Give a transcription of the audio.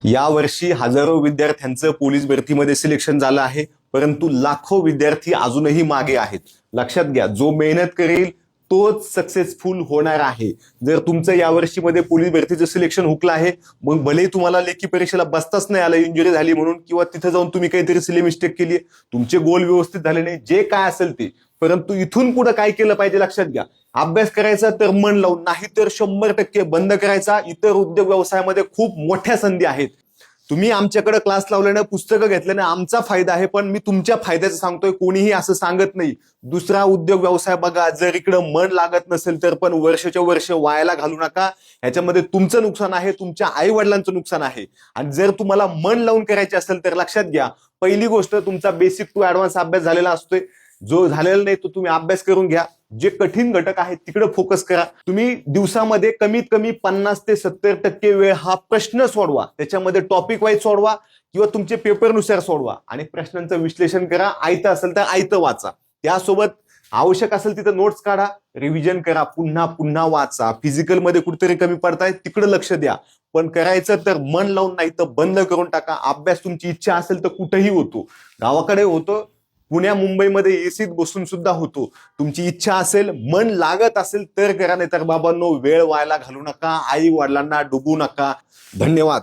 यावर्षी हजारो विद्यार्थ्यांचं पोलीस भरतीमध्ये सिलेक्शन झालं आहे, परंतु लाखो विद्यार्थी अजूनही मागे आहेत. लक्षात घ्या, जो मेहनत करेल तोच सक्सेसफुल होणार आहे. जर तुमचं यावर्षी मध्ये पोलीस भरतीचं सिलेक्शन हुकलं आहे, मग भले तुम्हाला लेखी परीक्षेला बसताच नाही आलं, इंजुरी झाली म्हणून, किंवा तिथे जाऊन तुम्ही काहीतरी सिली मिस्टेक केली, तुमचे गोल व्यवस्थित झाले नाही, जे काय असेल ते, परंतु इथून पुढे काय केलं पाहिजे लक्षात घ्या. अभ्यास करायचा तर मन लावून, नाही तर 100% बंद करायचा. इतर उद्योग व्यवसायामध्ये खूप मोठ्या संधी आहेत. तुम्ही आमच्याकडे क्लास लावल्यानं, पुस्तकं घेतल्यानं आमचा फायदा आहे, पण मी तुमच्या फायद्याचं सांगतोय, कोणीही असं सांगत नाही. दुसरा उद्योग व्यवसाय बघा, जर इकडं मन लागत नसेल तर पण वर्षाच्या वर्ष वायाला घालू नका. ह्याच्यामध्ये तुमचं नुकसान आहे, तुमच्या आई वडिलांचं नुकसान आहे. आणि जर तुम्हाला मन लावून करायचे असेल तर लक्षात घ्या, पहिली गोष्ट तुमचा बेसिक टू ऍडव्हान्स अभ्यास झालेला असतोय. जो झालेला नाही तो तुम्ही अभ्यास करून घ्या. जे कठीण घटक आहेत तिकडे फोकस करा. तुम्ही दिवसामध्ये कमीत कमी 50 ते 70% वेळ हा प्रश्न सोडवा, त्याच्यामध्ये टॉपिक वाईज सोडवा किंवा तुमचे पेपरनुसार सोडवा आणि प्रश्नांचं विश्लेषण करा. आयतं असेल तर आयतं वाचा, त्यासोबत आवश्यक असेल तिथं नोट्स काढा, रिव्हिजन करा, पुन्हा पुन्हा वाचा. फिजिकल मध्ये कुठेतरी कमी पडताय तिकडे लक्ष द्या, पण करायचं तर मन लावून, नाही तर बंद करून टाका. अभ्यास तुमची इच्छा असेल तर कुठेही होतो, गावाकडे होतो, पुण्या मुंबईमध्ये एसीत बसून सुद्धा होतो. तुमची इच्छा असेल, मन लागत असेल तर करा, नाही तर बाबांनो वेळ व्हायला घालू नका, आई वडिलांना डुबू नका. धन्यवाद.